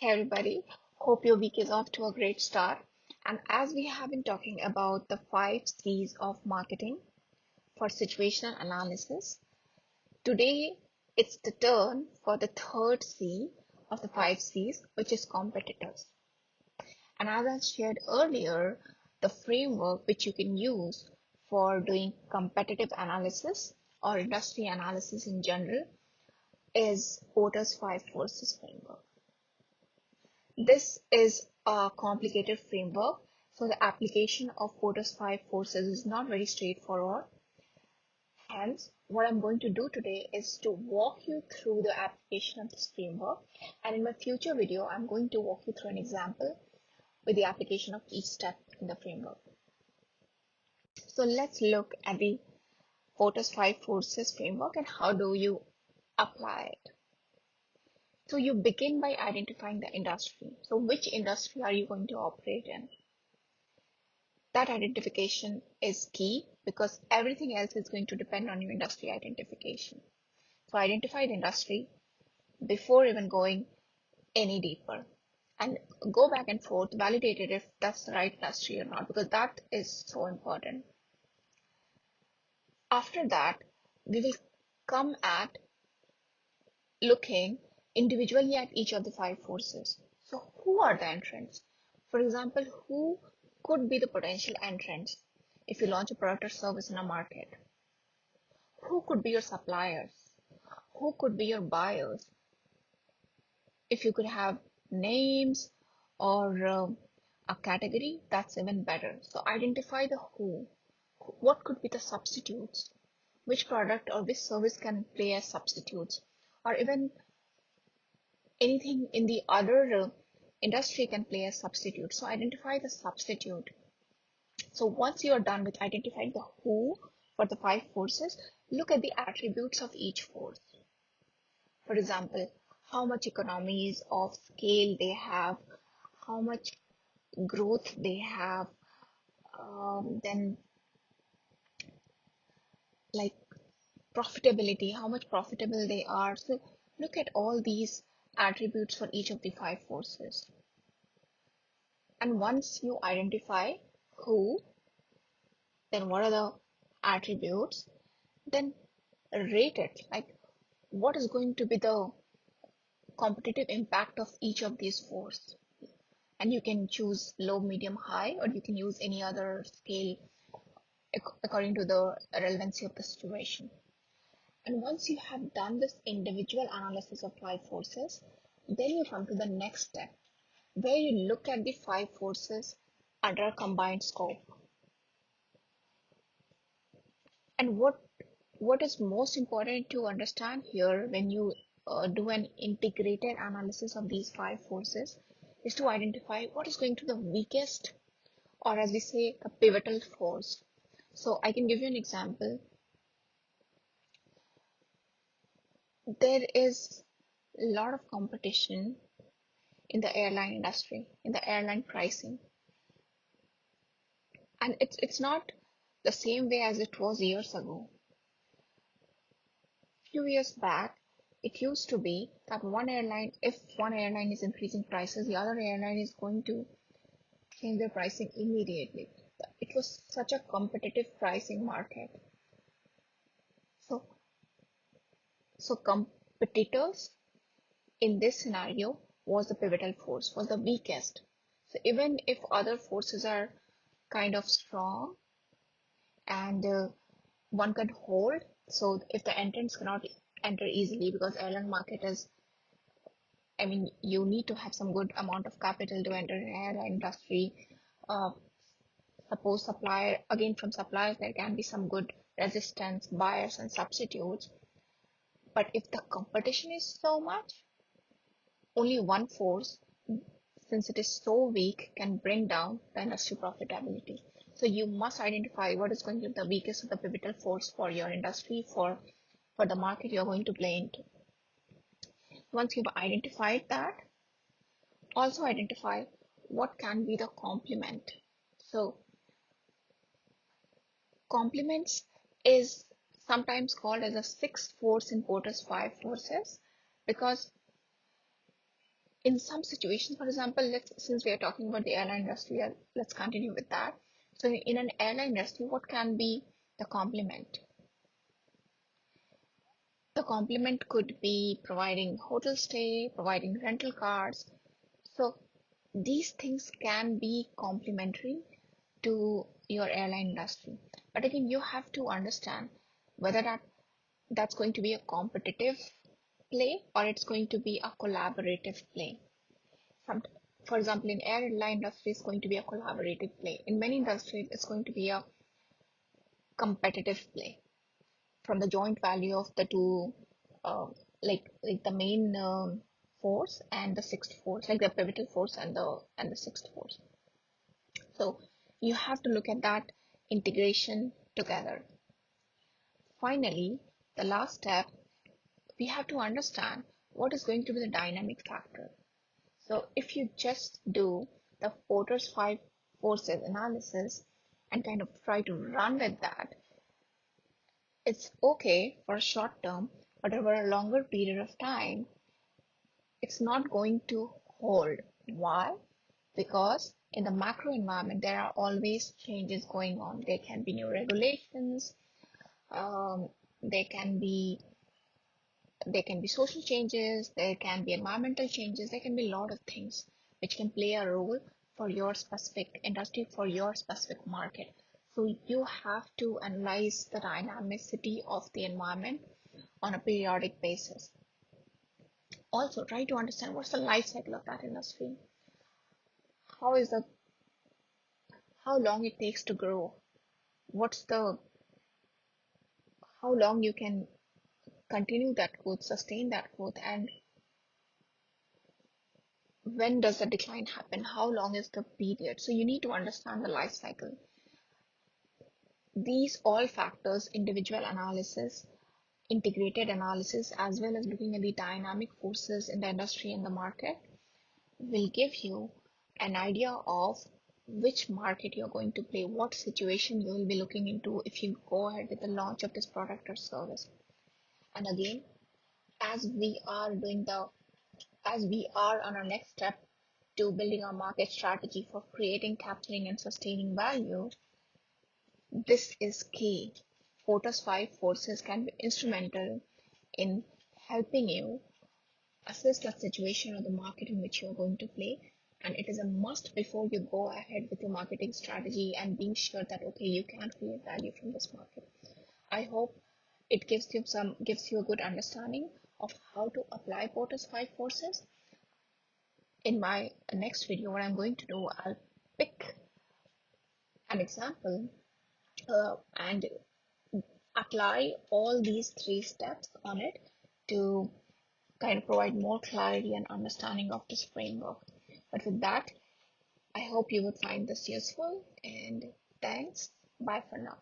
Hey everybody, hope your week is off to a great start. And as we have been talking about the 5 C's of marketing for situational analysis, today it's the turn for the third C of the 5 C's, which is competitors. And as I shared earlier, the framework which you can use for doing competitive analysis or industry analysis in general is Porter's 5 Forces framework. This is a complicated framework, so the application of Porter's 5 Forces is not very straightforward. Hence, what I'm going to do today is to walk you through the application of this framework, and in my future video, I'm going to walk you through an example with the application of each step in the framework. So let's look at the Porter's 5 Forces framework and how do you apply it. So you begin by identifying the industry. So which industry are you going to operate in? That identification is key because everything else is going to depend on your industry identification. So identify the industry before even going any deeper and go back and forth, validate it if that's the right industry or not, because that is so important. After that, we will come at looking individually at each of the 5 forces. So who are the entrants? For example, who could be the potential entrants if you launch a product or service in a market? Who could be your suppliers? Who could be your buyers? If you could have names or a category, that's even better. So identify the who. What could be the substitutes? Which product or which service can play as substitutes? Or even anything in the other industry can play as substitute. So identify the substitute. So once you are done with identifying the who for the 5 forces, look at the attributes of each force. For example, how much economies of scale they have, how much growth they have, then like profitability, how much profitable they are. So look at all these attributes for each of the 5 forces. And once you identify who, then what are the attributes, then rate it. Like what is going to be the competitive impact of each of these forces? And you can choose low, medium, high, or you can use any other scale according to the relevancy of the situation. And once you have done this individual analysis of 5 forces, then you come to the next step where you look at the 5 forces under a combined scope. And what is most important to understand here when you do an integrated analysis of these 5 forces is to identify what is going to be the weakest, or as we say, a pivotal force. So I can give you an example. There is a lot of competition in the airline industry, in the airline pricing. And it's not the same way as it was years ago. A few years back, it used to be that if one airline is increasing prices, the other airline is going to change their pricing immediately. It was such a competitive pricing market. So, so competitors in this scenario was the pivotal force, was the weakest. So even if other forces are kind of strong and one can hold, so if the entrants cannot enter easily because airline market is, I mean, you need to have some good amount of capital to enter an airline industry. Suppose supplier, again from suppliers, there can be some good resistance, buyers and substitutes. But if the competition is so much, only one force, since it is so weak, can bring down the industry profitability. So you must identify what is going to be the weakest of the pivotal force for your industry, for the market you're going to play into. Once you've identified that, also identify what can be the complement. So complements is sometimes called as a sixth force in Porter's 5 forces because In some situations, for example, since we are talking about the airline industry, let's continue with that. So in an airline industry, what can be the complement? The complement could be providing hotel stay, providing rental cars. So these things can be complementary to your airline industry. But again, you have to understand whether that's going to be a competitive play or it's going to be a collaborative play. Some, for example, in airline industry, it's going to be a collaborative play. In many industries, it's going to be a competitive play from the joint value of the two, uh, like the main force and the sixth force, like the pivotal force and the sixth force. So you have to look at that integration together. Finally, the last step, we have to understand what is going to be the dynamic factor. So if you just do the Porter's five forces analysis and kind of try to run with that, it's okay for a short term, but over a longer period of time, it's not going to hold. Why? Because in the macro environment, there are always changes going on. There can be new regulations, um, there can be social changes, there can be environmental changes, there can be a lot of things which can play a role for your specific industry, for your specific market. So you have to analyze the dynamicity of the environment on a periodic basis. Also, try to understand what's the life cycle of that industry. How is the how long it takes to grow? What's the how long you can continue that growth, sustain that growth, and when does the decline happen? How long is the period? So you need to understand the life cycle. These all factors, individual analysis, integrated analysis, as well as looking at the dynamic forces in the industry and the market, will give you an idea of which market you're going to play, what situation you will be looking into if you go ahead with the launch of this product or service. And again, as we are doing the as we are on our next step to building our market strategy for creating, capturing, and sustaining value, this is key. Fortis 5 forces can be instrumental in helping you assess the situation or the market in which you're going to play. And it is a must before you go ahead with your marketing strategy and being sure that okay, you can create value from this market. I hope it gives you a good understanding of how to apply Fortis 5 forces. In my next video, what I'm going to do, I'll pick an example and apply all these three steps on it to kind of provide more clarity and understanding of this framework. But with that, I hope you would find this useful, and thanks. Bye for now.